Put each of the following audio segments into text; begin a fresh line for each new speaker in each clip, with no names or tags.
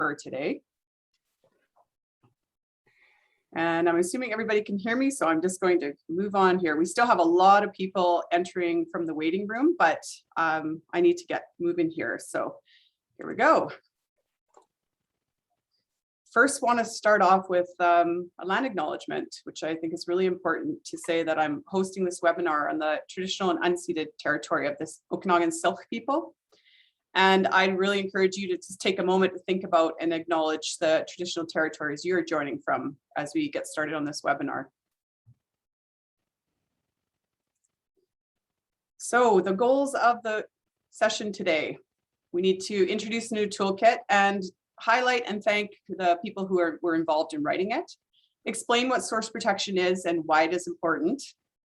for today. And I'm assuming everybody can hear me, so I'm just going to move on here. We still have a lot of people entering from the waiting room, but I need to get moving here. So here we go. First, want to start off with a land acknowledgement, which I think is really important to say that I'm hosting this webinar on the traditional and unceded territory of this Okanagan Silk people. And I'd really encourage you to just take a moment to think about and acknowledge the traditional territories you're joining from as we get started on this webinar. So the goals of the session today, we need to introduce a new toolkit and highlight and thank the people who were involved in writing it, explain what source protection is and why it is important,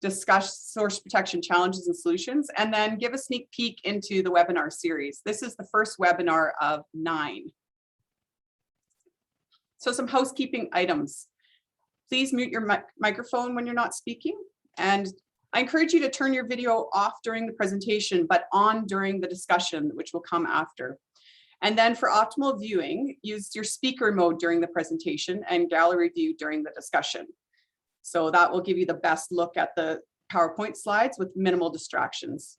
discuss source protection challenges and solutions, and then give a sneak peek into the webinar series. This is the first webinar of 9. So some housekeeping items. Please mute your microphone when you're not speaking. And I encourage you to turn your video off during the presentation, but on during the discussion, which will come after. And then for optimal viewing, use your speaker mode during the presentation and gallery view during the discussion. So that will give you the best look at the PowerPoint slides with minimal distractions.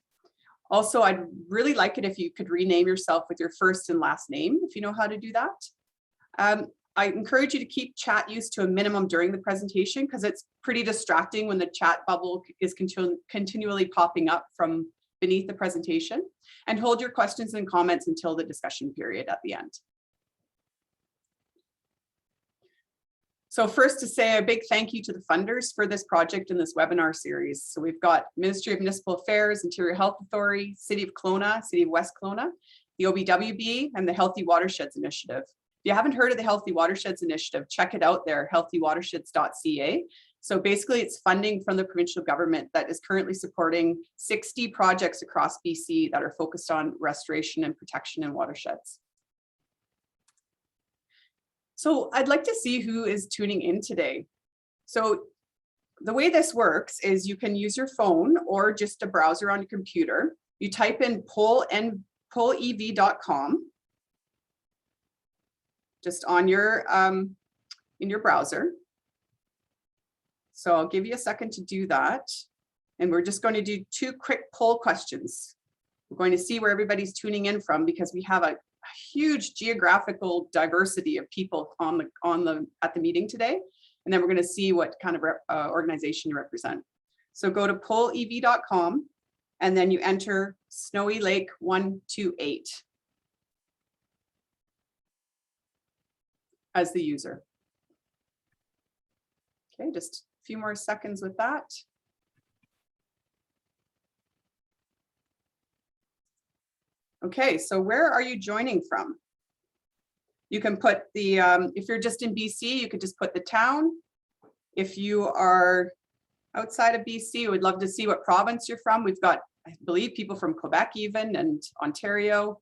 Also, I'd really like it if you could rename yourself with your first and last name, if you know how to do that. I encourage you to keep chat use to a minimum during the presentation because it's pretty distracting when the chat bubble is continually popping up from beneath the presentation, and hold your questions and comments until the discussion period at the end. So first, to say a big thank you to the funders for this project and this webinar series. So we've got Ministry of Municipal Affairs, Interior Health Authority, City of Kelowna, City of West Kelowna, the OBWB, and the Healthy Watersheds Initiative. If you haven't heard of the Healthy Watersheds Initiative, check it out there, healthywatersheds.ca. So basically it's funding from the provincial government that is currently supporting 60 projects across BC that are focused on restoration and protection in watersheds. So I'd like to see who is tuning in today. So the way this works is you can use your phone or just a browser on your computer. You type in pollev.com just on your in your browser. So I'll give you a second to do that. And we're just going to do 2 quick poll questions. We're going to see where everybody's tuning in from because we have a huge geographical diversity of people at the meeting today. And then we're going to see what kind of organization you represent. So go to pollev.com and then you enter Snowy Lake 128 as the user. Okay, just a few more seconds with that. Okay, so where are you joining from? You can put the, if you're just in BC, you could just put the town. If you are outside of BC, we'd love to see what province you're from. We've got, I believe, people from Quebec even, and Ontario.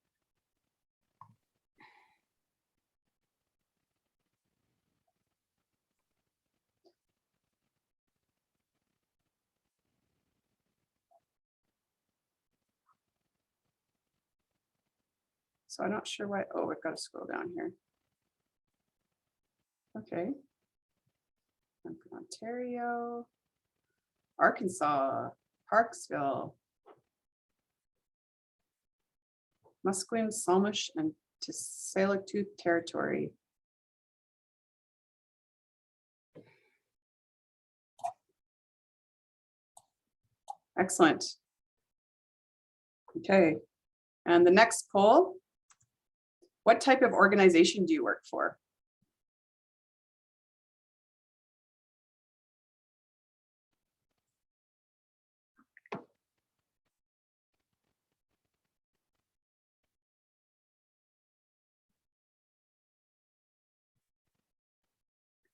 So I'm not sure why, oh, we've got to scroll down here. Okay. I'm from Ontario, Arkansas, Parksville, Musqueam, Squamish, and Tsleil-Waututh territory. Excellent. Okay. And the next poll. What type of organization do you work for?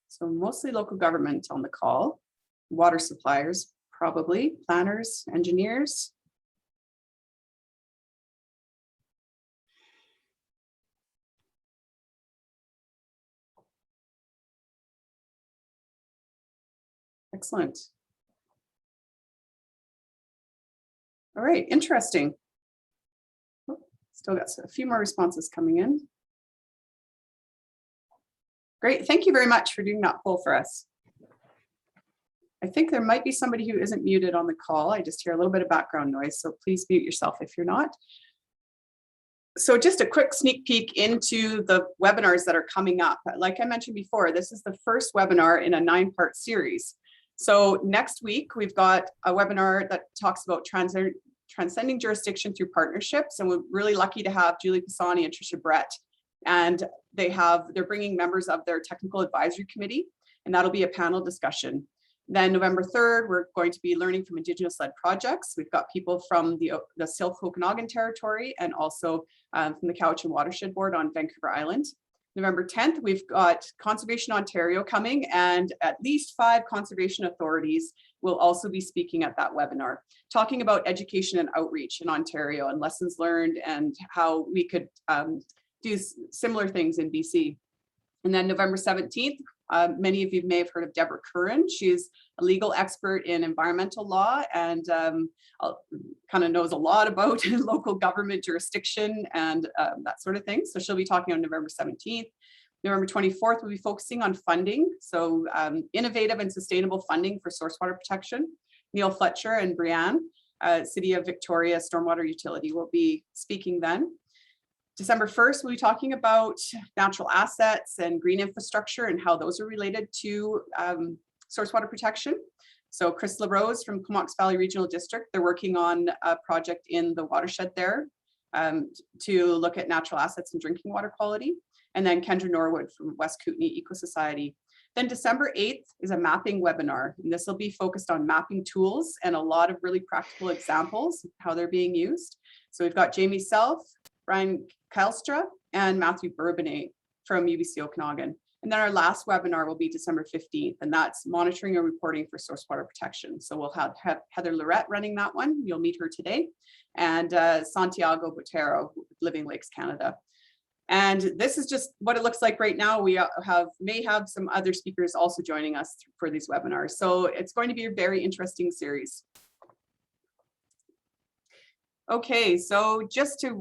So mostly local government on the call, water suppliers, probably, planners, engineers. Excellent. All right, interesting. Oh, still got a few more responses coming in. Great. Thank you very much for doing that poll for us. I think there might be somebody who isn't muted on the call. I just hear a little bit of background noise, so please mute yourself if you're not. So just a quick sneak peek into the webinars that are coming up. Like I mentioned before, this is the first webinar in a 9-part series. So next week, we've got a webinar that talks about transcending jurisdiction through partnerships. And we're really lucky to have Julie Pisani and Tricia Brett. And they're bringing members of their technical advisory committee, and that'll be a panel discussion. Then November 3rd, we're going to be learning from Indigenous-led projects. We've got people from the Silk Okanagan territory and also from the Cowichan Watershed Board on Vancouver Island. November 10th, we've got Conservation Ontario coming, and at least 5 conservation authorities will also be speaking at that webinar, talking about education and outreach in Ontario and lessons learned and how we could do similar things in BC. And then November 17th, many of you may have heard of Deborah Curran. She's a legal expert in environmental law and kind of knows a lot about local government jurisdiction and that sort of thing. So she'll be talking on November 17th. November 24th, we'll be focusing on funding. So innovative and sustainable funding for source water protection. Neil Fletcher and Brianne, City of Victoria Stormwater Utility, will be speaking then. December 1st, we'll be talking about natural assets and green infrastructure and how those are related to source water protection. So Chris LaRose from Comox Valley Regional District, they're working on a project in the watershed there to look at natural assets and drinking water quality. And then Kendra Norwood from West Kootenay Eco Society. Then December 8th is a mapping webinar, and this will be focused on mapping tools and a lot of really practical examples of how they're being used. So we've got Jamie Self, Brian Kylstra, and Matthew Bourbonnais from UBC Okanagan. And then our last webinar will be December 15th, and that's monitoring and reporting for source water protection. So we'll have Heather Larratt running that one. You'll meet her today. And Santiago Botero, Living Lakes Canada. And this is just what it looks like right now. We may have some other speakers also joining us for these webinars. So it's going to be a very interesting series. Okay, so just to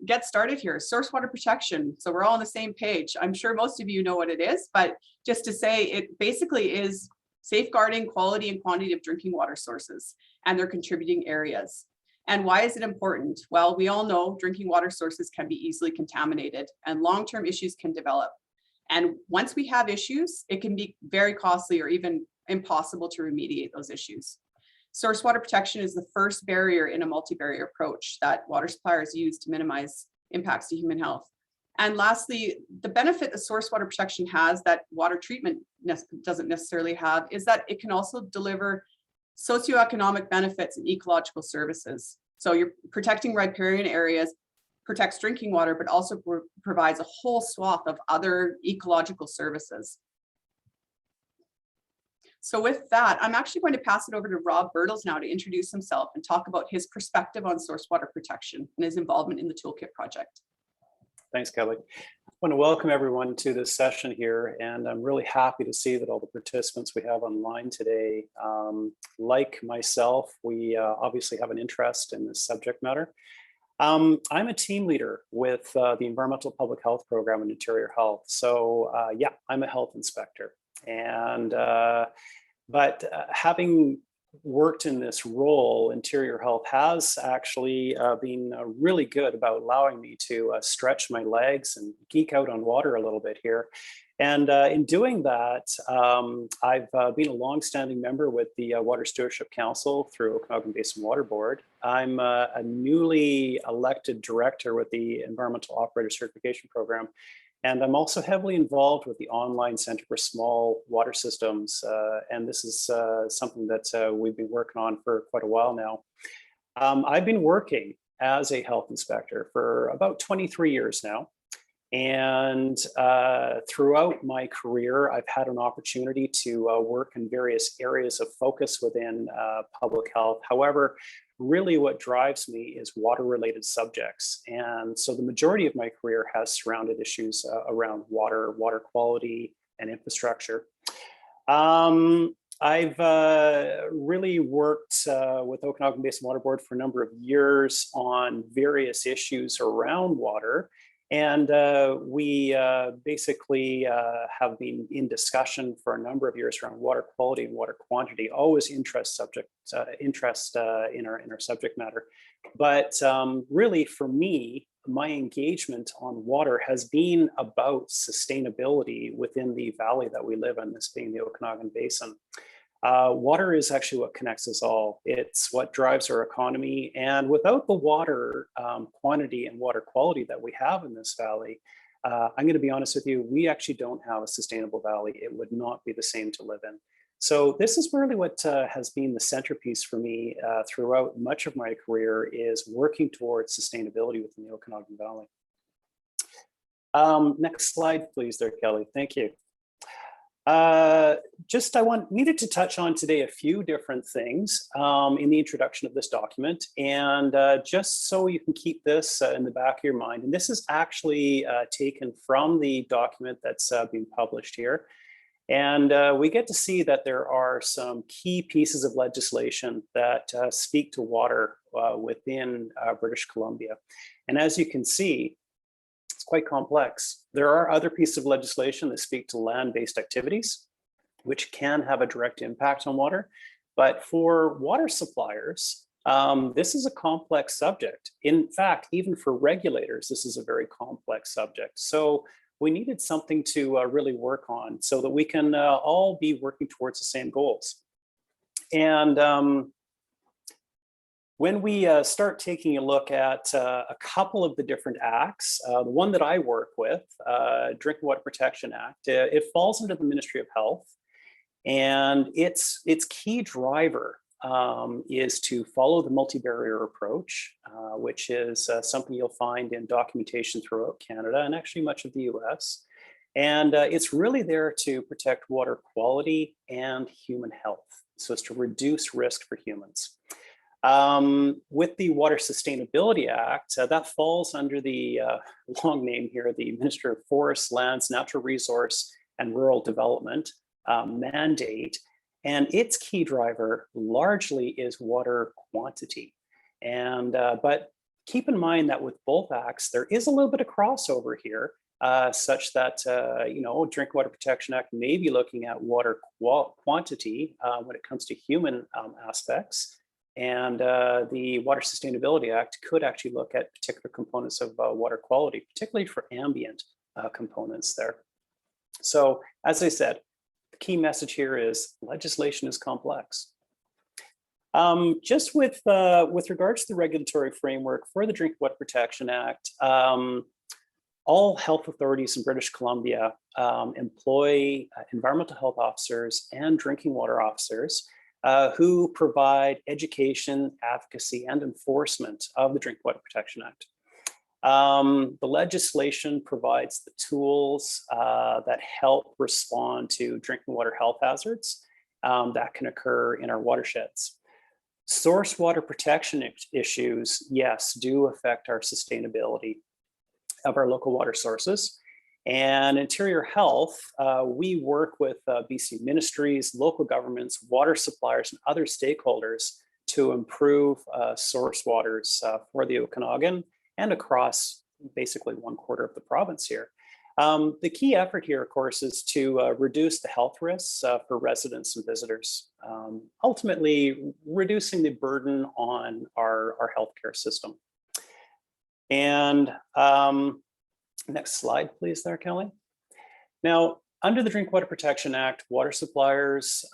get started here, source water protection. So we're all on the same page. I'm sure most of you know what it is, but just to say, it basically is safeguarding quality and quantity of drinking water sources and their contributing areas. And why is it important? Well, we all know drinking water sources can be easily contaminated and long-term issues can develop. And once we have issues, it can be very costly or even impossible to remediate those issues. Source water protection is the first barrier in a multi-barrier approach that water suppliers use to minimize impacts to human health. And lastly, the benefit that source water protection has that water treatment doesn't necessarily have is that it can also deliver socioeconomic benefits and ecological services. So you're protecting riparian areas, protects drinking water, but also provides a whole swath of other ecological services. So with that, I'm actually going to pass it over to Rob Birtles now to introduce himself and talk about his perspective on source water protection and his involvement in the Toolkit project.
Thanks, Kelly. I want to welcome everyone to this session here, and I'm really happy to see that all the participants we have online today, like myself, we obviously have an interest in this subject matter. I'm a team leader with the Environmental Public Health Program in Interior Health. So yeah, I'm a health inspector. And but having worked in this role, Interior Health has actually been really good about allowing me to stretch my legs and geek out on water a little bit here. And in doing that, I've been a longstanding member with the Water Stewardship Council through Okanagan Basin Water Board. I'm a newly elected director with the Environmental Operator Certification Program. And I'm also heavily involved with the online Center for Small Water Systems. And this is something that we've been working on for quite a while now. I've been working as a health inspector for about 23 years now. And throughout my career, I've had an opportunity to work in various areas of focus within public health. However, really what drives me is water-related subjects. And so the majority of my career has surrounded issues around water, water quality, and infrastructure. I've really worked with Okanagan Basin Water Board for a number of years on various issues around water. And we basically have been in discussion for a number of years around water quality and water quantity, always interest in our subject matter. But really for me, my engagement on water has been about sustainability within the valley that we live in, this being the Okanagan Basin. Water is actually what connects us all. It's what drives our economy. And without the water quantity and water quality that we have in this valley, I'm going to be honest with you, we actually don't have a sustainable valley. It would not be the same to live in. So this is really what has been the centerpiece for me throughout much of my career, is working towards sustainability within the Okanagan Valley. Next slide, please there, Kelly. Thank you. Needed to touch on today a few different things in the introduction of this document, and just so you can keep this in the back of your mind. And this is actually taken from the document that's being published here. And we get to see that there are some key pieces of legislation that speak to water within British Columbia. And as you can see, it's quite complex. There are other pieces of legislation that speak to land-based activities, which can have a direct impact on water. But for water suppliers, this is a complex subject. In fact, even for regulators, this is a very complex subject. So we needed something to really work on so that we can all be working towards the same goals. And when we start taking a look at a couple of the different acts, the one that I work with, Drinking Water Protection Act, it falls under the Ministry of Health, and its key driver is to follow the multi-barrier approach, which is something you'll find in documentation throughout Canada and actually much of the US. And it's really there to protect water quality and human health. So it's to reduce risk for humans. With the Water Sustainability Act, that falls under the long name here, the Minister of Forests, Lands, Natural Resource and Rural Development mandate. And its key driver largely is water quantity. And but keep in mind that with both acts, there is a little bit of crossover here, such that Drinking Water Protection Act may be looking at water quantity when it comes to human aspects. And the Water Sustainability Act could actually look at particular components of water quality, particularly for ambient components there. So as I said, the key message here is legislation is complex. Just with regards to the regulatory framework for the Drinking Water Protection Act, all health authorities in British Columbia employ environmental health officers and drinking water officers who provide education, advocacy, and enforcement of the Drinking Water Protection Act. The legislation provides the tools that help respond to drinking water health hazards that can occur in our watersheds. Source water protection issues, yes, do affect our sustainability of our local water sources. And Interior Health, we work with BC ministries, local governments, water suppliers, and other stakeholders to improve source waters for the Okanagan and across basically 1/4 of the province here. The key effort here, of course, is to reduce the health risks for residents and visitors, ultimately reducing the burden on our healthcare system. And next slide, please there, Kelly. Now, under the Drinking Water Protection Act, water suppliers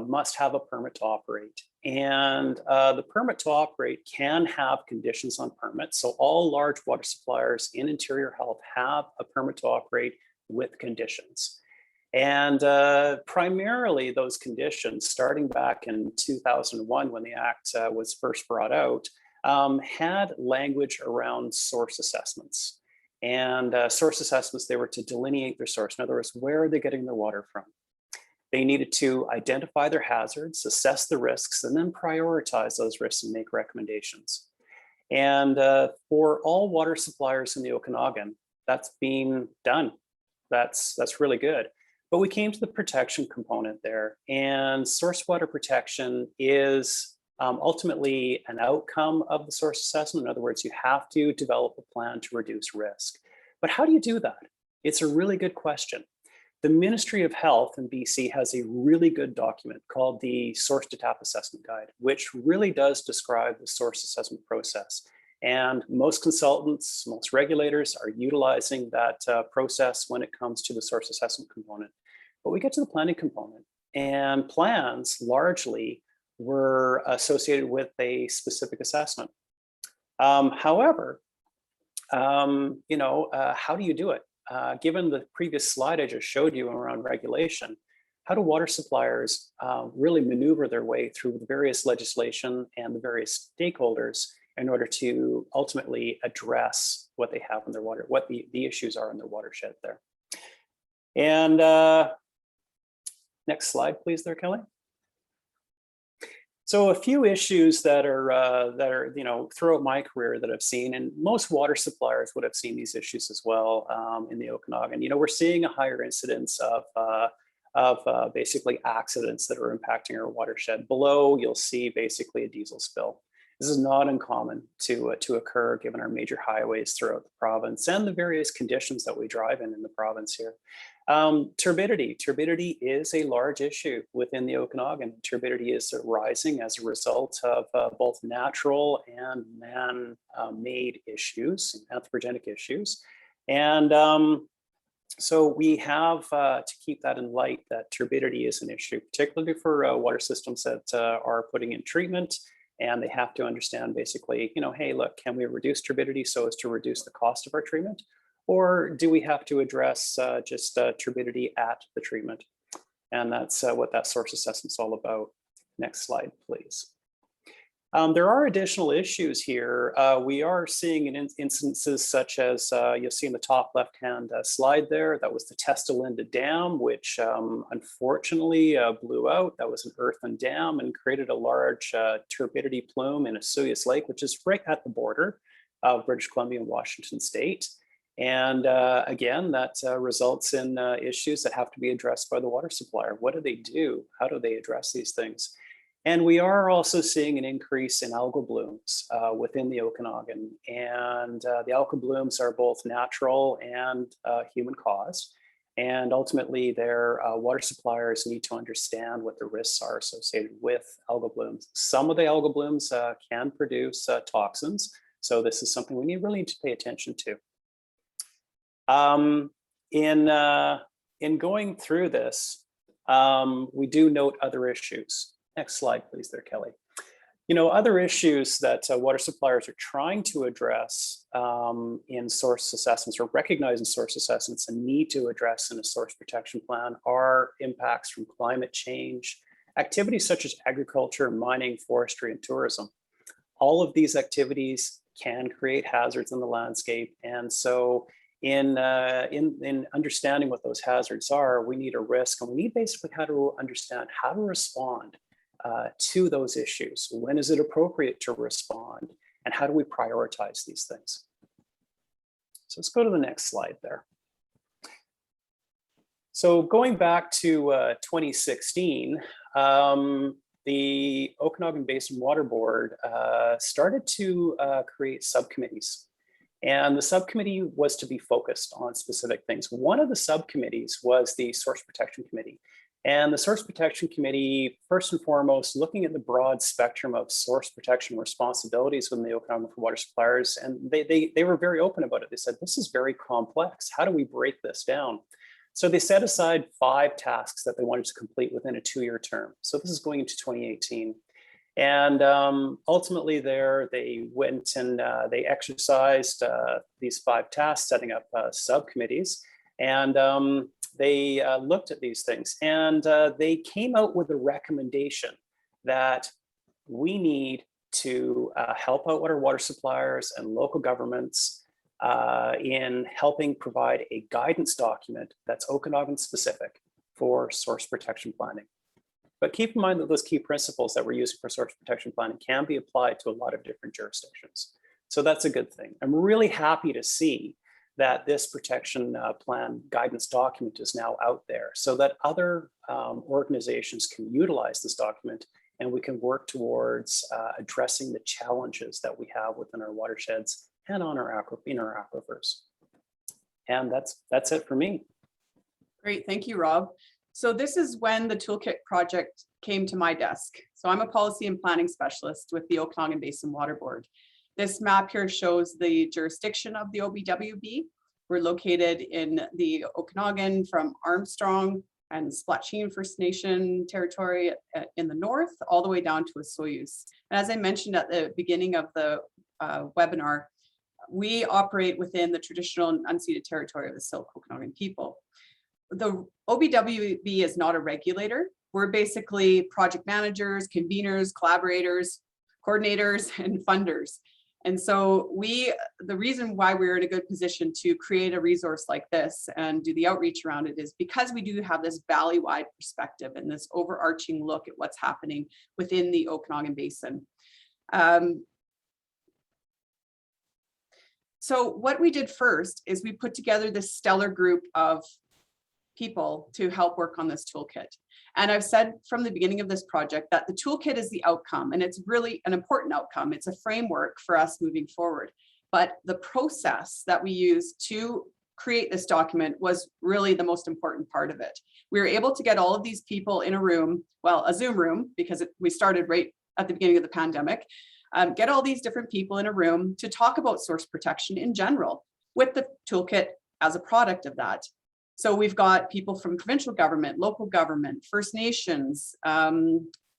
must have a permit to operate. And the permit to operate can have conditions on permits. So all large water suppliers in Interior Health have a permit to operate with conditions. And primarily those conditions, starting back in 2001 when the Act was first brought out, had language around source assessments. And source assessments, they were to delineate their source. In other words, where are they getting their water from? They needed to identify their hazards, assess the risks, and then prioritize those risks and make recommendations. And for all water suppliers in the Okanagan, that's being done. That's really good. But we came to the protection component there, and source water protection is ultimately an outcome of the source assessment. In other words, you have to develop a plan to reduce risk. But how do you do that? It's a really good question. The Ministry of Health in BC has a really good document called the Source to Tap Assessment Guide, which really does describe the source assessment process. And most consultants, most regulators are utilizing that process when it comes to the source assessment component. But we get to the planning component, and plans largely were associated with a specific assessment. However, how do you do it? Given the previous slide I just showed you around regulation, how do water suppliers really maneuver their way through the various legislation and the various stakeholders in order to ultimately address what they have in their water, what the issues are in their watershed there? And next slide, please there, Kelly. So a few issues that are throughout my career that I've seen, and most water suppliers would have seen these issues as well in the Okanagan. We're seeing a higher incidence of basically accidents that are impacting our watershed. Below, you'll see basically a diesel spill. This is not uncommon to occur given our major highways throughout the province and the various conditions that we drive in the province here. Turbidity is a large issue within the Okanagan. Turbidity is rising as a result of both natural and man-made issues, anthropogenic issues. And so we have to keep that in light that turbidity is an issue, particularly for water systems that are putting in treatment. And they have to understand basically, hey, look, can we reduce turbidity so as to reduce the cost of our treatment? Or do we have to address just turbidity at the treatment? And that's what that source assessment is all about. Next slide, please. There are additional issues here. We are seeing in instances such as you'll see in the top left-hand slide there, that was the Testalinda Dam, which unfortunately blew out. That was an earthen dam and created a large turbidity plume in Osoyoos Lake, which is right at the border of British Columbia and Washington State. And again, that results in issues that have to be addressed by the water supplier. What do they do? How do they address these things? And we are also seeing an increase in algal blooms within the Okanagan. And the algal blooms are both natural and human caused. And ultimately, their water suppliers need to understand what the risks are associated with algal blooms. Some of the algal blooms can produce toxins. So this is something we really need to pay attention to. In going through this, we do note other issues. Next slide, please there, Kelly. Other issues that water suppliers are trying to address in source assessments, or recognize in source assessments and need to address in a source protection plan, are impacts from climate change, activities such as agriculture, mining, forestry, and tourism. All of these activities can create hazards in the landscape. And so in understanding what those hazards are, we need a risk, and we need basically how to understand how to respond to those issues. When is it appropriate to respond, and how do we prioritize these things? So let's go to the next slide there. So going back to 2016, the Okanagan Basin Water Board started to create subcommittees. And the subcommittee was to be focused on specific things. One of the subcommittees was the Source Protection Committee. And the Source Protection Committee, first and foremost, looking at the broad spectrum of source protection responsibilities within the Okanagan for water suppliers. And they were very open about it. They said, this is very complex. How do we break this down? So they set aside 5 tasks that they wanted to complete within a 2-year term. So this is going into 2018. And ultimately there, they went and they exercised these 5 tasks, setting up subcommittees. And they looked at these things, and they came out with a recommendation that we need to help out our water suppliers and local governments in helping provide a guidance document that's Okanagan specific for source protection planning. But keep in mind that those key principles that we're using for source protection planning can be applied to a lot of different jurisdictions. So that's a good thing. I'm really happy to see that this protection plan guidance document is now out there so that other organizations can utilize this document, and we can work towards addressing the challenges that we have within our watersheds and on our aquifers. And that's it for me.
Great, thank you, Rob. So this is when the toolkit project came to my desk. So I'm a policy and planning specialist with the Okanagan Basin Water Board. This map here shows the jurisdiction of the OBWB. We're located in the Okanagan from Armstrong and Splatcheen First Nation territory in the north, all the way down to Osoyoos. And as I mentioned at the beginning of the webinar, we operate within the traditional and unceded territory of the Silk Okanagan people. The OBWB is not a regulator. We're basically project managers, conveners, collaborators, coordinators, and funders. And so the reason why we're in a good position to create a resource like this and do the outreach around it is because we do have this valley-wide perspective and this overarching look at what's happening within the Okanagan Basin. So what we did first is we put together this stellar group of people to help work on this toolkit. And I've said from the beginning of this project that the toolkit is the outcome, and it's really an important outcome. It's a framework for us moving forward. But the process that we used to create this document was really the most important part of it. We were able to get all of these people in a room, well, a Zoom room, because we started right at the beginning of the pandemic, get all these different people in a room to talk about source protection in general, with the toolkit as a product of that. So we've got people from provincial government, local government, First Nations,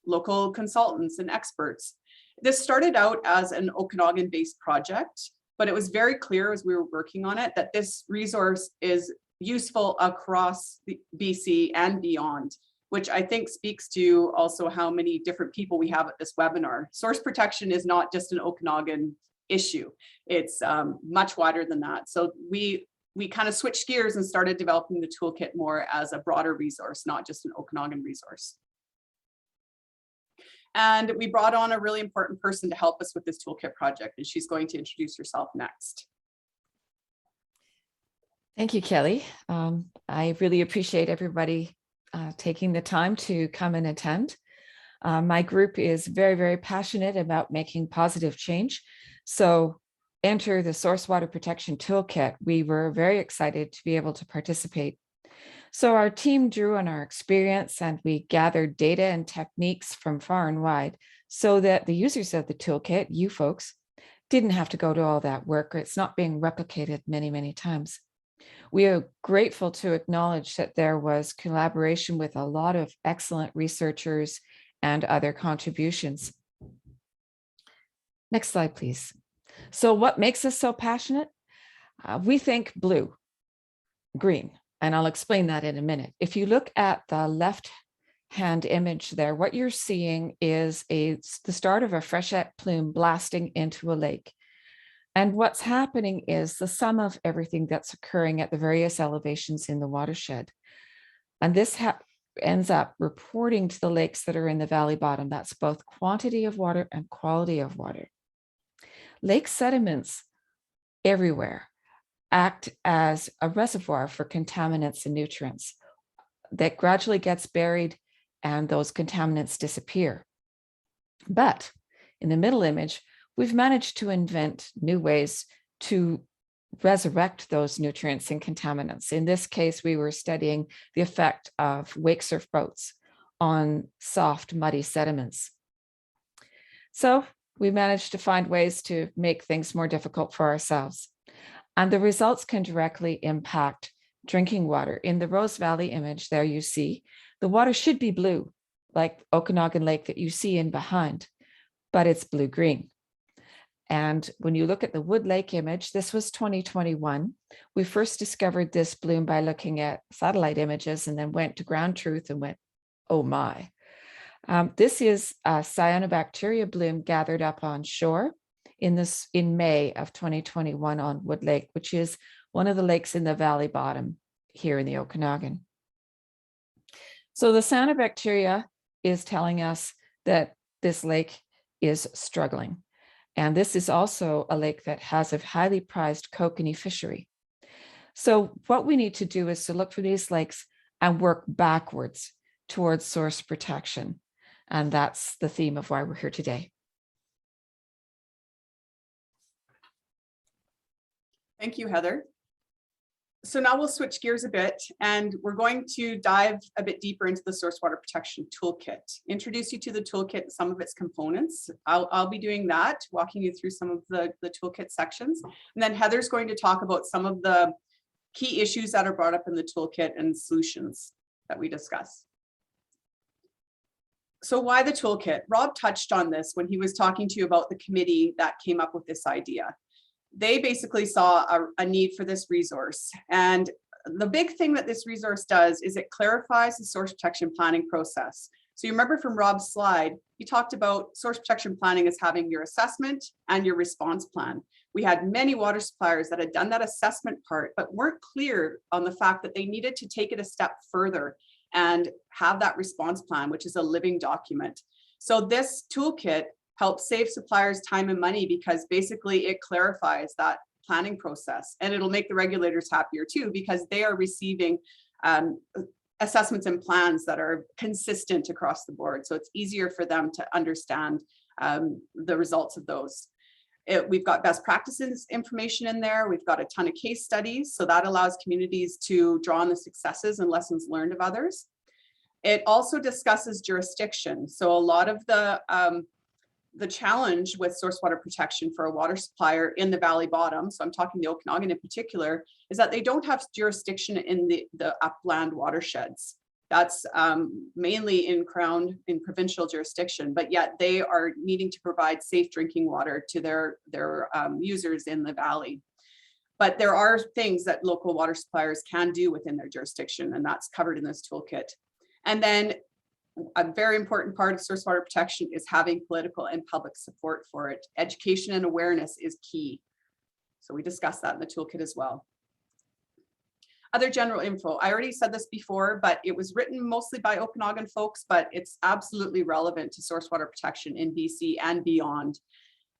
local consultants and experts. This started out as an Okanagan-based project, but it was very clear as we were working on it that this resource is useful across the BC and beyond, which I think speaks to also how many different people we have at this webinar. Source protection is not just an Okanagan issue. It's much wider than that. So we kind of switched gears and started developing the toolkit more as a broader resource, not just an Okanagan resource. And we brought on a really important person to help us with this toolkit project, and she's going to introduce herself next.
Thank you, Kelly. I really appreciate everybody taking the time to come and attend. My group is very, very passionate about making positive change. So enter the Source Water Protection Toolkit. We were very excited to be able to participate. So our team drew on our experience and we gathered data and techniques from far and wide so that the users of the toolkit, you folks, didn't have to go to all that work, or it's not being replicated many, many times. We are grateful to acknowledge that there was collaboration with a lot of excellent researchers and other contributions. Next slide, please. So what makes us so passionate? We think blue, green, and I'll explain that in a minute. If you look at the left-hand image there, what you're seeing is the start of a freshet plume blasting into a lake. And what's happening is the sum of everything that's occurring at the various elevations in the watershed. And this ends up reporting to the lakes that are in the valley bottom. That's both quantity of water and quality of water. Lake sediments everywhere act as a reservoir for contaminants and nutrients that gradually gets buried and those contaminants disappear. But in the middle image, we've managed to invent new ways to resurrect those nutrients and contaminants. In this case, we were studying the effect of wake surf boats on soft, muddy sediments. So we managed to find ways to make things more difficult for ourselves. And the results can directly impact drinking water. In the Rose Valley image there you see, the water should be blue, like Okanagan Lake that you see in behind, but it's blue-green. And when you look at the Wood Lake image, this was 2021. We first discovered this bloom by looking at satellite images and then went to ground truth and went, oh my. This is a cyanobacteria bloom gathered up on shore in May of 2021 on Wood Lake, which is one of the lakes in the valley bottom here in the Okanagan. So the cyanobacteria is telling us that this lake is struggling. And this is also a lake that has a highly prized kokanee fishery. So what we need to do is to look for these lakes and work backwards towards source protection. And that's the theme of why we're here today.
Thank you, Heather. So now we'll switch gears a bit and we're going to dive a bit deeper into the Source Water Protection Toolkit, introduce you to the toolkit and some of its components. I'll be doing that, walking you through some of the toolkit sections. And then Heather's going to talk about some of the key issues that are brought up in the toolkit and solutions that we discuss. So why the toolkit? Rob touched on this when he was talking to you about the committee that came up with this idea. They basically saw a need for this resource. And the big thing that this resource does is it clarifies the source protection planning process. So you remember from Rob's slide, he talked about source protection planning as having your assessment and your response plan. We had many water suppliers that had done that assessment part, but weren't clear on the fact that they needed to take it a step further and have that response plan, which is a living document. So this toolkit helps save suppliers time and money because basically it clarifies that planning process, and it'll make the regulators happier too because they are receiving assessments and plans that are consistent across the board. So it's easier for them to understand the results of those. We've got best practices information in there. We've got a ton of case studies. So that allows communities to draw on the successes and lessons learned of others. It also discusses jurisdiction. So a lot of the challenge with source water protection for a water supplier in the valley bottom, so I'm talking the Okanagan in particular, is that they don't have jurisdiction in the upland watersheds. That's mainly in provincial jurisdiction, but yet they are needing to provide safe drinking water to their users in the valley. But there are things that local water suppliers can do within their jurisdiction, and that's covered in this toolkit. And then a very important part of source water protection is having political and public support for it. Education and awareness is key. So we discussed that in the toolkit as well. Other general info. I already said this before, but it was written mostly by Okanagan folks, but it's absolutely relevant to source water protection in BC and beyond.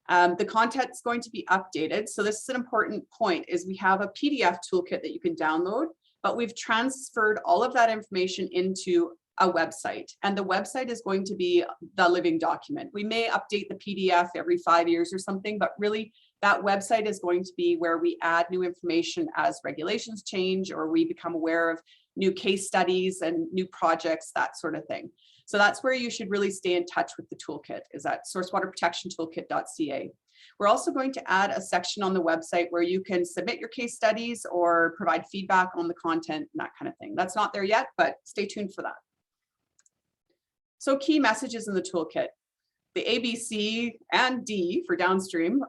The content is going to be updated. So this is an important point, is we have a PDF toolkit that you can download, but we've transferred all of that information into a website, and the website is going to be the living document. We may update the PDF every 5 years or something, but really that website is going to be where we add new information as regulations change or we become aware of new case studies and new projects, that sort of thing. So that's where you should really stay in touch with the toolkit, is at sourcewaterprotectiontoolkit.ca. We're also going to add a section on the website where you can submit your case studies or provide feedback on the content and that kind of thing. That's not there yet, but stay tuned for that. So key messages in the toolkit, the A, B, C, and D for downstream,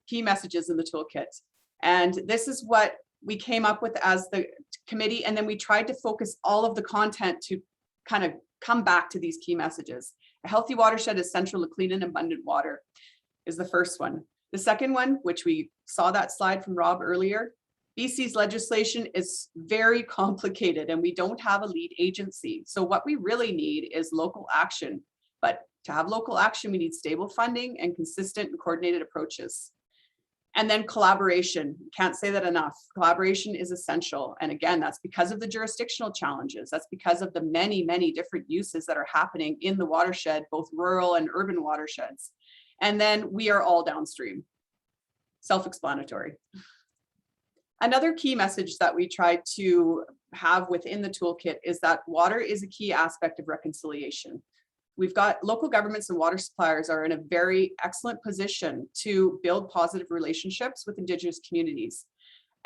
key messages in the toolkit. And this is what we came up with as the committee. And then we tried to focus all of the content to kind of come back to these key messages. A healthy watershed is central to clean and abundant water is the first one. The second one, which we saw that slide from Rob earlier, BC's legislation is very complicated and we don't have a lead agency. So what we really need is local action. But to have local action, we need stable funding and consistent and coordinated approaches. And then collaboration. Can't say that enough. Collaboration is essential. And again, that's because of the jurisdictional challenges. That's because of the many, many different uses that are happening in the watershed, both rural and urban watersheds. And then we are all downstream. Self-explanatory. Another key message that we tried to have within the toolkit is that water is a key aspect of reconciliation. We've got local governments and water suppliers are in a very excellent position to build positive relationships with Indigenous communities.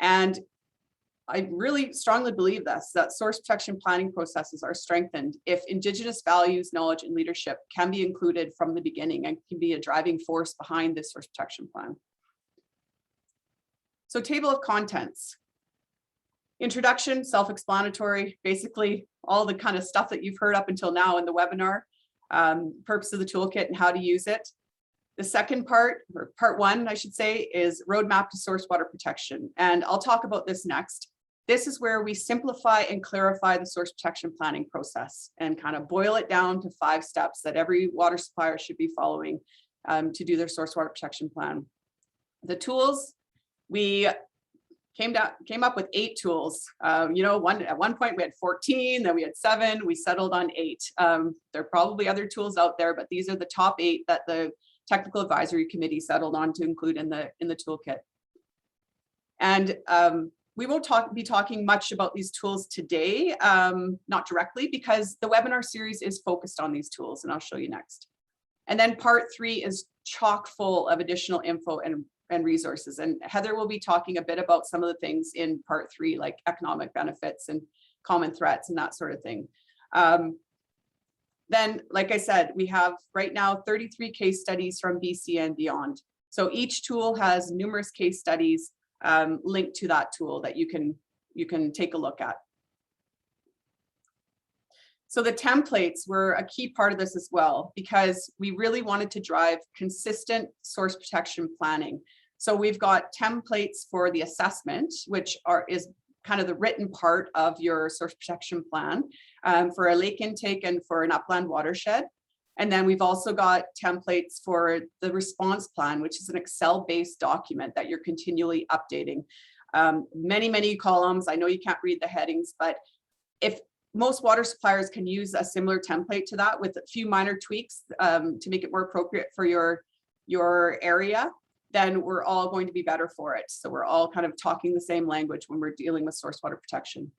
And I really strongly believe this, that source protection planning processes are strengthened if Indigenous values, knowledge, and leadership can be included from the beginning and can be a driving force behind this source protection plan. So table of contents. Introduction, self-explanatory, basically all the kind of stuff that you've heard up until now in the webinar, purpose of the toolkit and how to use it. The second part, or part one, I should say, is roadmap to source water protection. And I'll talk about this next. This is where we simplify and clarify the source protection planning process and kind of boil it down to 5 steps that every water supplier should be following to do their source water protection plan. The tools, we came up with 8 tools. At one point we had 14, then we had 7, we settled on 8. There are probably other tools out there, but these are the top 8 that the technical advisory committee settled on to include in the toolkit. And we won't be talking much about these tools today, not directly, because the webinar series is focused on these tools, and I'll show you next. And then part 3 is chock full of additional info and resources. And Heather will be talking a bit about some of the things in part 3, like economic benefits and common threats and that sort of thing. Then, like I said, we have right now 33 case studies from BC and beyond. So each tool has numerous case studies linked to that tool that you can take a look at. So the templates were a key part of this as well, because we really wanted to drive consistent source protection planning. So we've got templates for the assessment, which is kind of the written part of your source protection plan for a lake intake and for an upland watershed. And then we've also got templates for the response plan, which is an Excel-based document that you're continually updating. Many columns. I know you can't read the headings, but if most water suppliers can use a similar template to that with a few minor tweaks to make it more appropriate for your area, then we're all going to be better for it. So we're all kind of talking the same language when we're dealing with source water protection.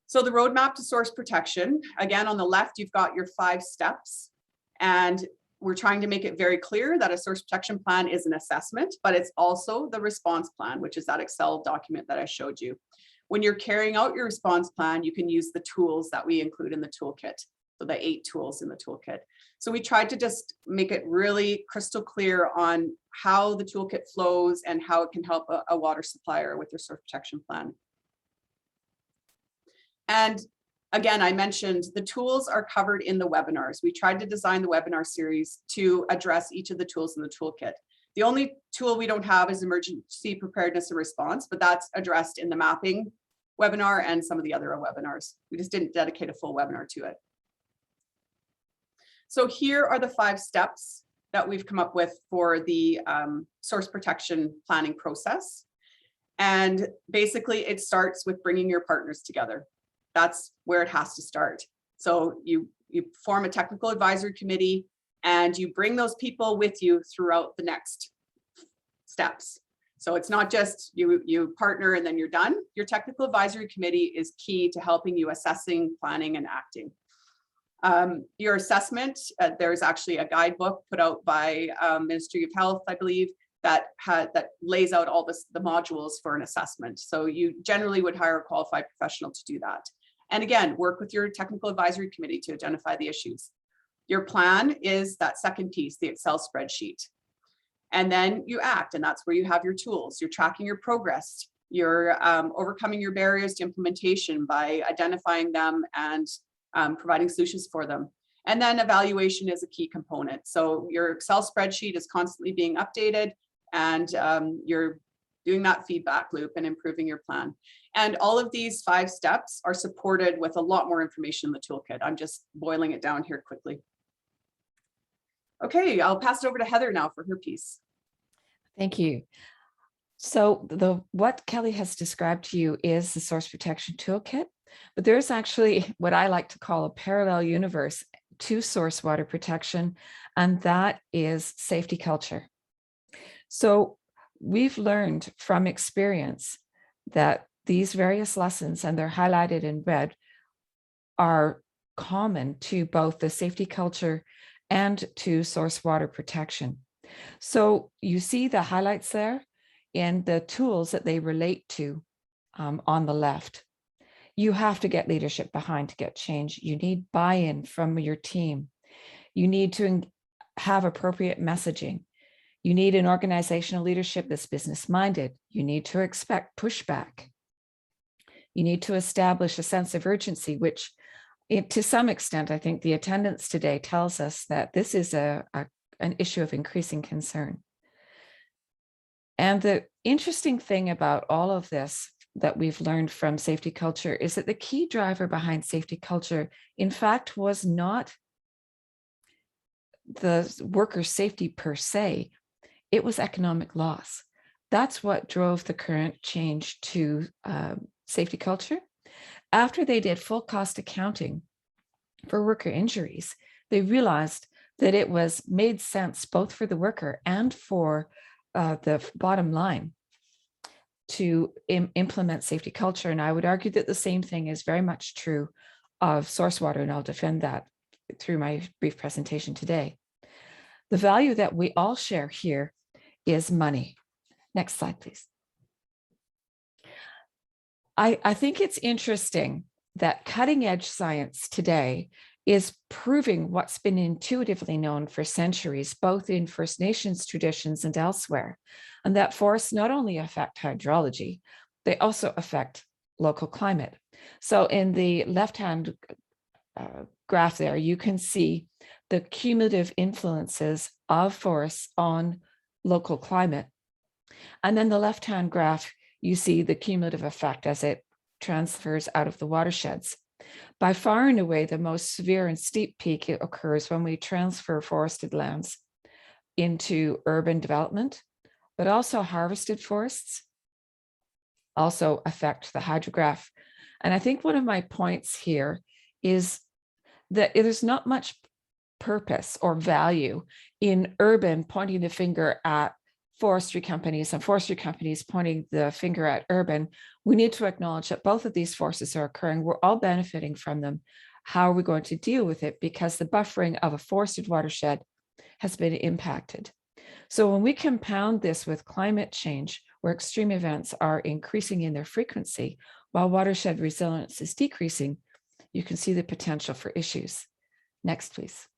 So the roadmap to source protection, again, on the left, you've got your 5 steps, and we're trying to make it very clear that a source protection plan is an assessment, but it's also the response plan, which is that Excel document that I showed you. When you're carrying out your response plan, you can use the tools that we include in the toolkit. So the 8 tools in the toolkit. So we tried to just make it really crystal clear on how the toolkit flows and how it can help a water supplier with their source protection plan. And again, I mentioned the tools are covered in the webinars. We tried to design the webinar series to address each of the tools in the toolkit. The only tool we don't have is emergency preparedness and response, but that's addressed in the mapping webinar and some of the other webinars. We just didn't dedicate a full webinar to it. So here are the 5 steps that we've come up with for the source protection planning process. And basically it starts with bringing your partners together. That's where it has to start. So you form a technical advisory committee and you bring those people with you throughout the next steps. So it's not just you partner and then you're done. Your technical advisory committee is key to helping you assessing, planning, and acting. Your assessment, there's actually a guidebook put out by Ministry of Health, I believe, that lays out all the modules for an assessment. So you generally would hire a qualified professional to do that. And again, work with your technical advisory committee to identify the issues. Your plan is that second piece, the Excel spreadsheet. And then you act, and that's where you have your tools. You're tracking your progress. You're overcoming your barriers to implementation by identifying them and providing solutions for them. And then evaluation is a key component. So your Excel spreadsheet is constantly being updated, and you're doing that feedback loop and improving your plan. And all of these 5 steps are supported with a lot more information in the toolkit. I'm just boiling it down here quickly. Okay, I'll pass it over to Heather now for her piece.
Thank you. So what Kellie has described to you is the Source Protection Toolkit, but there's actually what I like to call a parallel universe to source water protection, and that is safety culture. So we've learned from experience that these various lessons, and they're highlighted in red, are common to both the safety culture and to source water protection. So you see the highlights there in the tools that they relate to on the left. You have to get leadership behind to get change. You need buy-in from your team. You need to have appropriate messaging. You need an organizational leadership that's business-minded. You need to expect pushback. You need to establish a sense of urgency, which to some extent, I think the attendance today tells us that this is an issue of increasing concern. And the interesting thing about all of this that we've learned from safety culture is that the key driver behind safety culture, in fact, was not the worker safety per se, it was economic loss. That's what drove the current change to safety culture. After they did full cost accounting for worker injuries, they realized that it made sense both for the worker and for the bottom line to implement safety culture. And I would argue that the same thing is very much true of source water, and I'll defend that through my brief presentation today. The value that we all share here is money. Next slide, please. I think it's interesting that cutting edge science today is proving what's been intuitively known for centuries, both in First Nations traditions and elsewhere, and that forests not only affect hydrology, they also affect local climate. So in the left-hand graph there, you can see the cumulative influences of forests on local climate. And then the left-hand graph, you see the cumulative effect as it transfers out of the watersheds. By far and away, the most severe and steep peak occurs when we transfer forested lands into urban development, but also harvested forests also affect the hydrograph. And I think one of my points here is that there's not much purpose or value in urban pointing the finger at forestry companies and forestry companies pointing the finger at urban. We need to acknowledge that both of these forces are occurring. We're all benefiting from them. How are we going to deal with it? Because the buffering of a forested watershed has been impacted. So when we compound this with climate change, where extreme events are increasing in their frequency, while watershed resilience is decreasing, you can see the potential for issues. Next, please.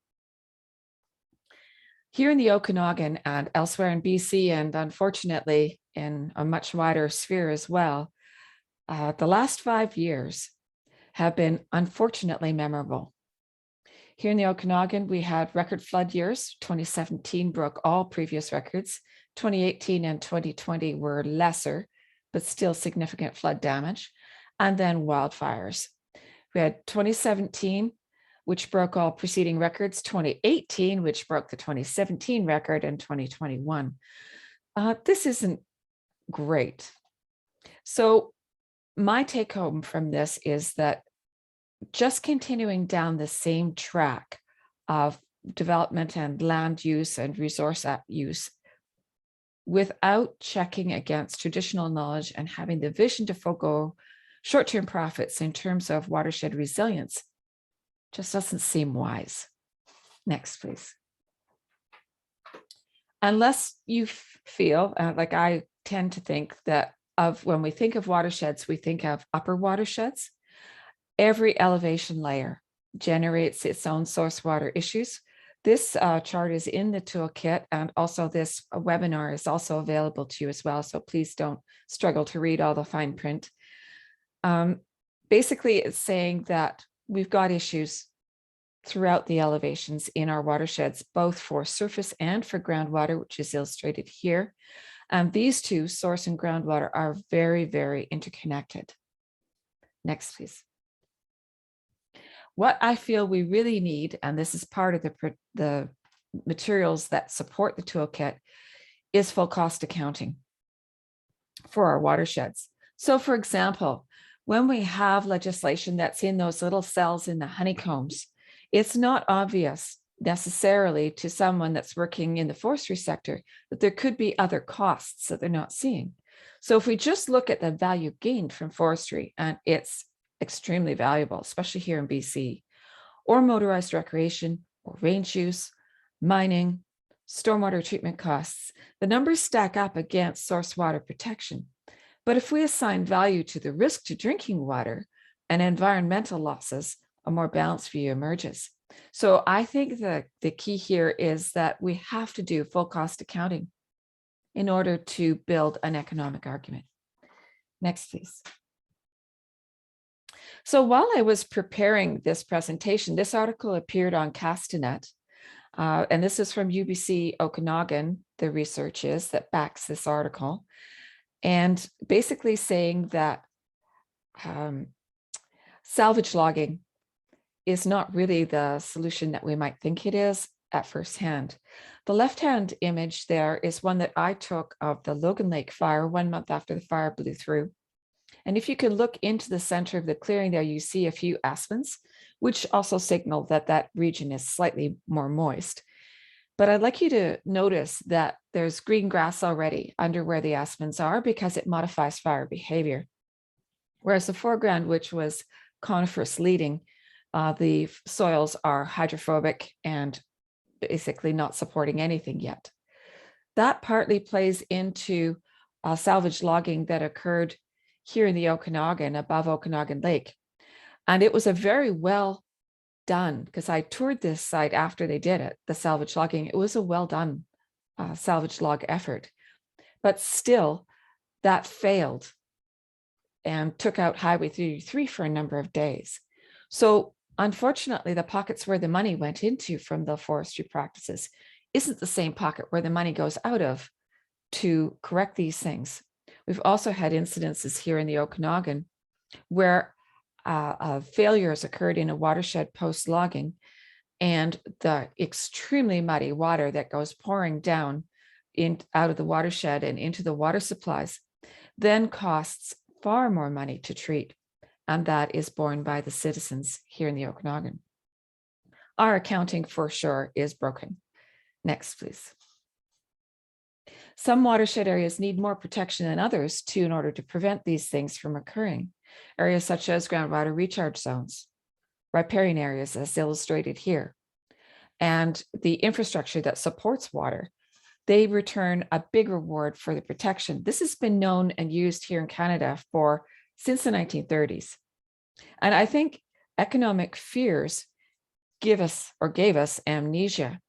Here in the Okanagan and elsewhere in BC, and unfortunately in a much wider sphere as well, the last 5 years have been unfortunately memorable. Here in the Okanagan, we had record flood years. 2017 broke all previous records. 2018 and 2020 were lesser, but still significant flood damage. And then wildfires. We had 2017, which broke all preceding records, 2018, which broke the 2017 record, and 2021. This isn't great. So my take home from this is that just continuing down the same track of development and land use and resource use without checking against traditional knowledge and having the vision to forego short-term profits in terms of watershed resilience just doesn't seem wise. Next, please. Unless you feel, like I tend to think that when we think of watersheds, we think of upper watersheds. Every elevation layer generates its own source water issues. This chart is in the toolkit, and also this webinar is also available to you as well. So please don't struggle to read all the fine print. Basically, it's saying that we've got issues throughout the elevations in our watersheds, both for surface and for groundwater, which is illustrated here. And these two, source and groundwater, are very, very interconnected. Next, please. What I feel we really need, and this is part of the materials that support the toolkit, is full cost accounting for our watersheds. So for example, when we have legislation that's in those little cells in the honeycombs, it's not obvious necessarily to someone that's working in the forestry sector that there could be other costs that they're not seeing. So if we just look at the value gained from forestry, and it's extremely valuable, especially here in BC, or motorized recreation, or range use, mining, stormwater treatment costs, the numbers stack up against source water protection. But if we assign value to the risk to drinking water and environmental losses, a more balanced view emerges. So I think the key here is that we have to do full cost accounting in order to build an economic argument. Next, please. So while I was preparing this presentation, this article appeared on Castanet, and this is from UBC Okanagan, the research is that backs this article, and basically saying that salvage logging is not really the solution that we might think it is at first hand. The left-hand image there is one that I took of the Logan Lake fire 1 month after the fire blew through. And if you can look into the center of the clearing there, you see a few aspens, which also signal that that region is slightly more moist. But I'd like you to notice that there's green grass already under where the aspens are because it modifies fire behavior. Whereas the foreground, which was coniferous leading, the soils are hydrophobic and basically not supporting anything yet. That partly plays into salvage logging that occurred here in the Okanagan, above Okanagan Lake. And it was a very well done, because I toured this site after they did it, the salvage logging. It was a well done salvage log effort. But still, that failed and took out Highway 33 for a number of days. So unfortunately, the pockets where the money went into from the forestry practices isn't the same pocket where the money goes out of to correct these things. We've also had incidences here in the Okanagan where failures occurred in a watershed post-logging, and the extremely muddy water that goes pouring down out of the watershed and into the water supplies then costs far more money to treat, and that is borne by the citizens here in the Okanagan. Our accounting for sure is broken. Next, please. Some watershed areas need more protection than others too, in order to prevent these things from occurring. Areas such as groundwater recharge zones, riparian areas as illustrated here, and the infrastructure that supports water, they return a big reward for the protection. This has been known and used here in Canada since the 1930s. And I think economic fears gave us amnesia,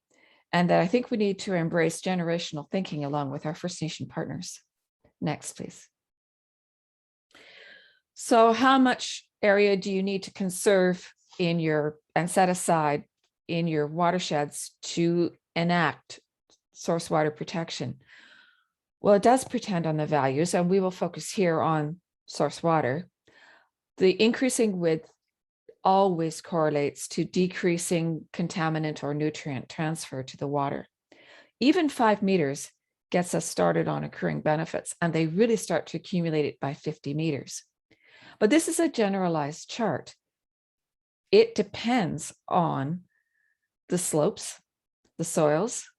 and that I think we need to embrace generational thinking along with our First Nation partners. Next, please. So how much area do you need to conserve and set aside in your watersheds to enact source water protection? Well, it does pretend on the values, and we will focus here on source water. The increasing width always correlates to decreasing contaminant or nutrient transfer to the water. Even 5 meters gets us started on accruing benefits, and they really start to accumulate it by 50 meters. But this is a generalized chart. It depends on the slopes, the soils,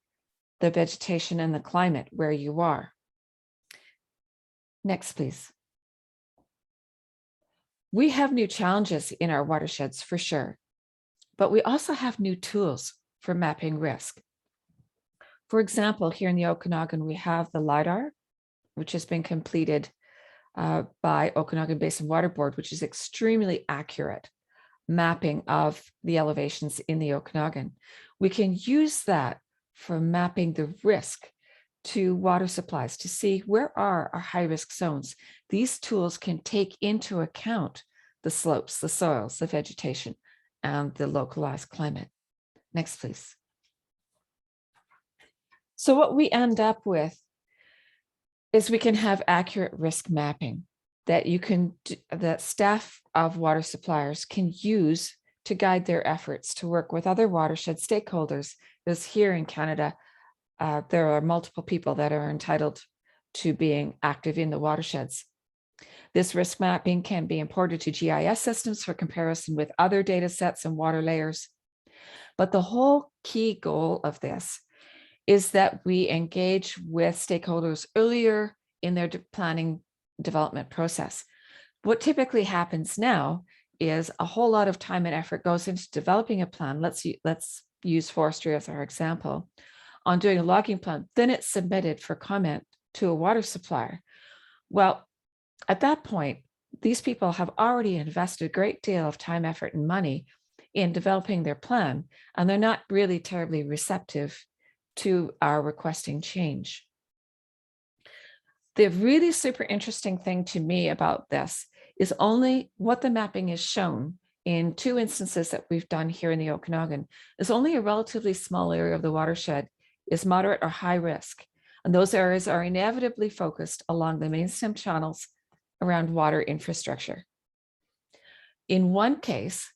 the vegetation, and the climate where you are. Next, please. We have new challenges in our watersheds for sure, but we also have new tools for mapping risk. For example, here in the Okanagan, we have the LiDAR, which has been completed by Okanagan Basin Water Board, which is extremely accurate mapping of the elevations in the Okanagan. We can use that for mapping the risk to water supplies to see where are our high-risk zones. These tools can take into account the slopes, the soils, the vegetation, and the localized climate. Next, please. So what we end up with is we can have accurate risk mapping that staff of water suppliers can use to guide their efforts to work with other watershed stakeholders. Because here in Canada, there are multiple people that are entitled to being active in the watersheds. This risk mapping can be imported to GIS systems for comparison with other data sets and water layers. But the whole key goal of this is that we engage with stakeholders earlier in their planning development process. What typically happens now is a whole lot of time and effort goes into developing a plan. Let's use forestry as our example, on doing a logging plan. Then it's submitted for comment to a water supplier. Well, at that point, these people have already invested a great deal of time, effort, and money in developing their plan, and they're not really terribly receptive to our requesting change. The really super interesting thing to me about this is only what the mapping is shown in 2 instances that we've done here in the Okanagan is only a relatively small area of the watershed is moderate or high risk. And those areas are inevitably focused along the main stem channels around water infrastructure. In one case,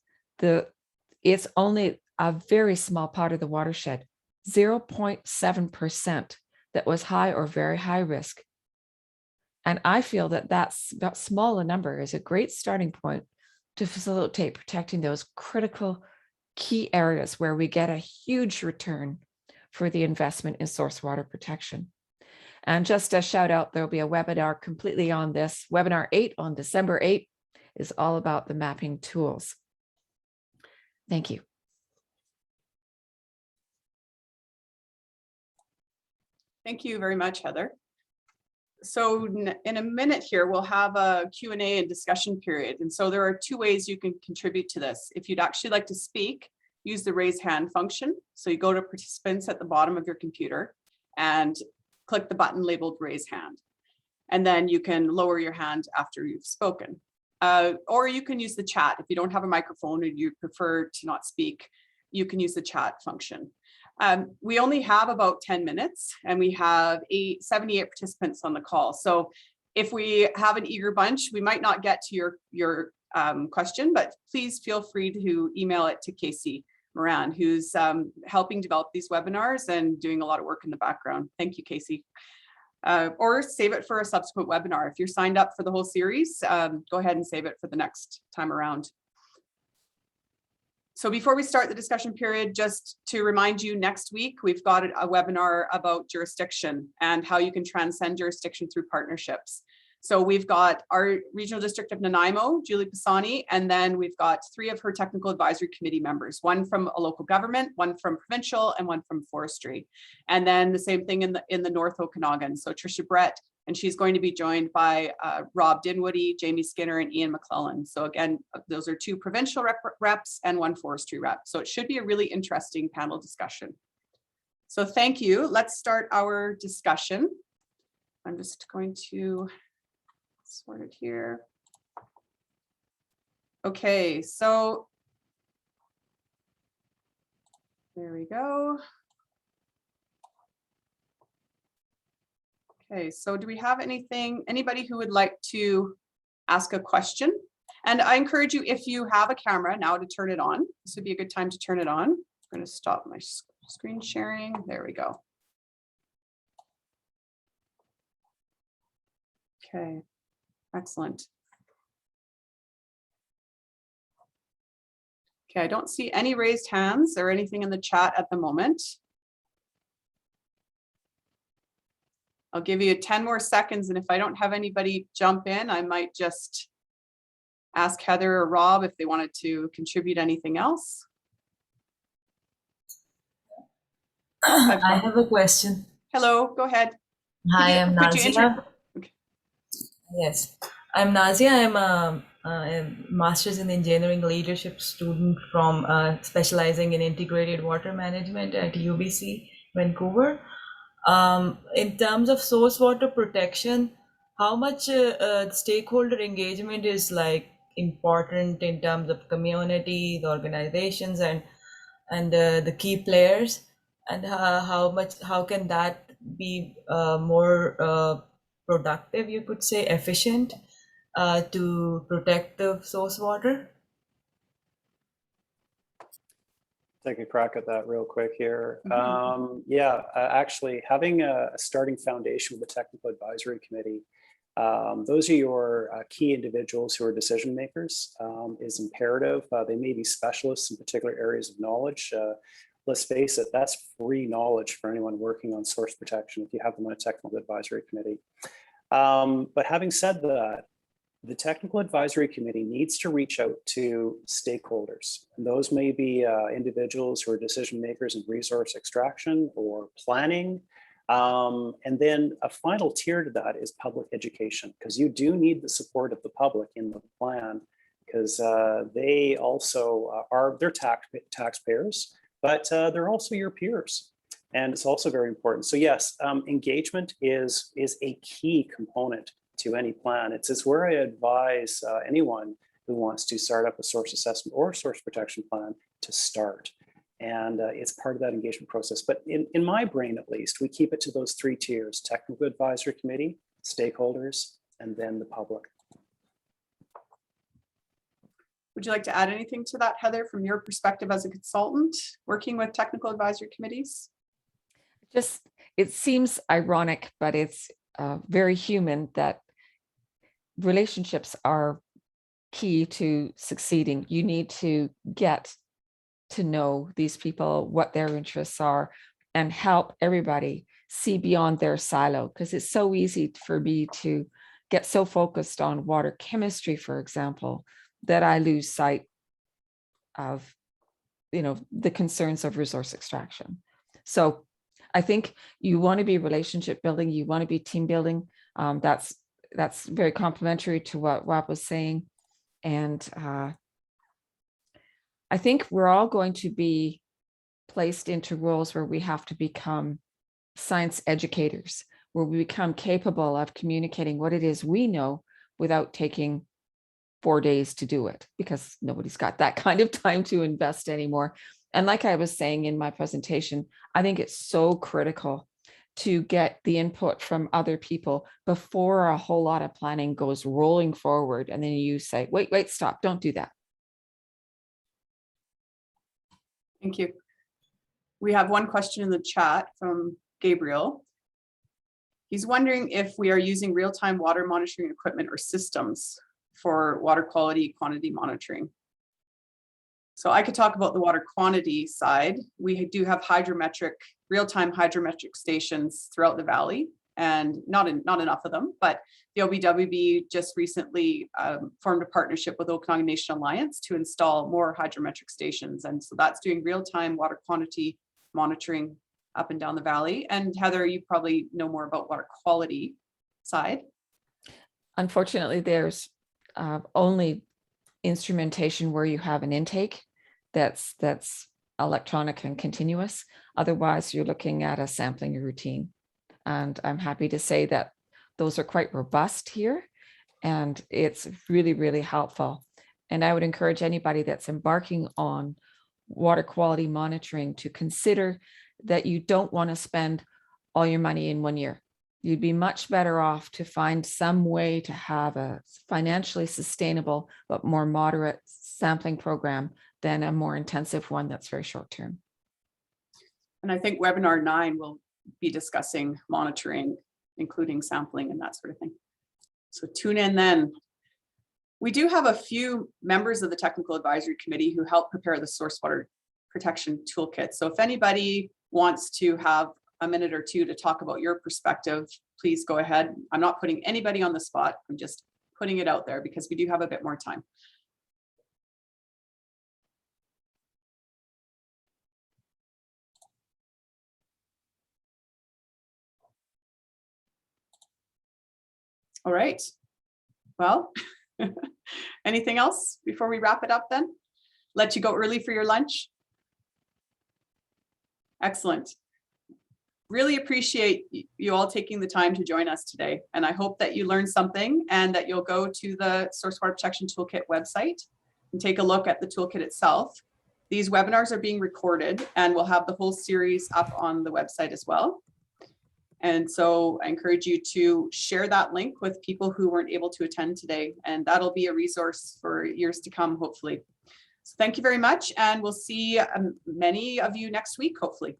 it's only a very small part of the watershed, 0.7%, that was high or very high risk. And I feel that that small a number is a great starting point to facilitate protecting those critical key areas where we get a huge return for the investment in source water protection. And just a shout out, there'll be a webinar completely on this. Webinar 8 on December 8th is all about the mapping tools. Thank you.
Thank you very much, Heather. So in a minute here, we'll have a Q&A and discussion period. And so there are two ways you can contribute to this. If you'd actually like to speak, use the raise hand function. So you go to participants at the bottom of your computer and click the button labeled raise hand. And then you can lower your hand after you've spoken. Or you can use the chat. If you don't have a microphone and you prefer to not speak, you can use the chat function. We only have about 10 minutes and we have 78 participants on the call. So if we have an eager bunch, we might not get to your question, but please feel free to email it to Casey Moran, who's helping develop these webinars and doing a lot of work in the background. Thank you, Casey. Or save it for a subsequent webinar. If you're signed up for the whole series, go ahead and save it for the next time around. So before we start the discussion period, just to remind you, next week, we've got a webinar about jurisdiction and how you can transcend jurisdiction through partnerships. So we've got our regional district of Nanaimo, Julie Pisani, and then we've got 3 of her technical advisory committee members, one from a local government, one from provincial, and one from forestry. And then the same thing in the North Okanagan. So Tricia Brett, and she's going to be joined by Rob Dinwoody, Jamie Skinner, and Ian McClellan. So again, those are 2 provincial reps and 1 forestry rep. So it should be a really interesting panel discussion. So thank you. Let's start our discussion. I'm just going to sort it here. Okay, so there we go. Okay, so do we have anybody who would like to ask a question? And I encourage you, if you have a camera now, to turn it on. This would be a good time to turn it on. I'm going to stop my screen sharing. There we go. Okay. Excellent. Okay, I don't see any raised hands or anything in the chat at the moment. I'll give you 10 more seconds, and if I don't have anybody jump in, I might just ask Heather or Rob if they wanted to contribute anything else.
I have a question.
Hello, go ahead.
Hi, I'm Nazia.
Okay.
Yes, I'm Nazia. I'm a master's in engineering leadership student from specializing in integrated water management at UBC, Vancouver. In terms of source water protection, how much stakeholder engagement is like important in terms of community, the organizations, and the key players, and how can that be more productive, you could say, efficient to protect the source water?
Take a crack at that real quick here.
Mm-hmm.
Actually having a starting foundation with the Technical Advisory Committee, those are your key individuals who are decision makers, is imperative. They may be specialists in particular areas of knowledge. Let's face it, that's free knowledge for anyone working on source protection if you have them on a Technical Advisory Committee. But having said that, the Technical Advisory Committee needs to reach out to stakeholders. And those may be individuals who are decision makers in resource extraction or planning. And then a final tier to that is public education, because you do need the support of the public in the plan, because they also they're taxpayers, but they're also your peers. And it's also very important. So yes, engagement is a key component to any plan. It's where I advise anyone who wants to start up a source assessment or source protection plan to start. And it's part of that engagement process. But in my brain, at least, we keep it to those 3 tiers: Technical Advisory Committee, stakeholders, and then the public.
Would you like to add anything to that, Heather, from your perspective as a consultant working with technical advisory committees?
Just, it seems ironic, but it's very human that relationships are key to succeeding. You need to get to know these people, what their interests are, and help everybody see beyond their silo, because it's so easy for me to get so focused on water chemistry, for example, that I lose sight of, the concerns of resource extraction. So I think you want to be relationship building, you want to be team building. That's very complementary to what Rob was saying. And I think we're all going to be placed into roles where we have to become science educators, where we become capable of communicating what it is we know without taking 4 days to do it, because nobody's got that kind of time to invest anymore. And like I was saying in my presentation, I think it's so critical to get the input from other people before a whole lot of planning goes rolling forward. And then you say, wait, stop, don't do that.
Thank you. We have one question in the chat from Gabriel. He's wondering if we are using real-time water monitoring equipment or systems for water quality quantity monitoring. So I could talk about the water quantity side. We do have real-time hydrometric stations throughout the valley, and not enough of them, but the OBWB just recently formed a partnership with Okanagan Basin Alliance to install more hydrometric stations. And so that's doing real-time water quantity monitoring up and down the valley. And Heather, you probably know more about water quality side.
Unfortunately, there's only instrumentation where you have an intake that's electronic and continuous. Otherwise, you're looking at a sampling routine. And I'm happy to say that those are quite robust here, and it's really, really helpful. And I would encourage anybody that's embarking on water quality monitoring to consider that you don't want to spend all your money in 1 year. You'd be much better off to find some way to have a financially sustainable but more moderate sampling program than a more intensive one that's very short term.
And I think webinar 9 will be discussing monitoring, including sampling and that sort of thing. So tune in then. We do have a few members of the technical advisory committee who help prepare the Source Water Protection Toolkit. So if anybody wants to have a minute or two to talk about your perspective, please go ahead. I'm not putting anybody on the spot. I'm just putting it out there because we do have a bit more time. All right. Well, anything else before we wrap it up then? Let you go early for your lunch? Excellent. Really appreciate you all taking the time to join us today. And I hope that you learned something and that you'll go to the Source Water Protection Toolkit website and take a look at the toolkit itself. These webinars are being recorded and we'll have the whole series up on the website as well. And so I encourage you to share that link with people who weren't able to attend today, and that'll be a resource for years to come, hopefully. So thank you very much, and we'll see many of you next week, hopefully.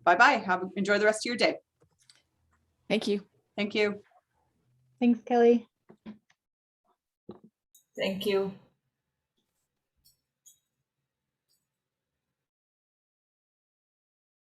Bye-bye. Enjoy the rest of your day.
Thank you.
Thank you.
Thanks, Kelly.
Thank you.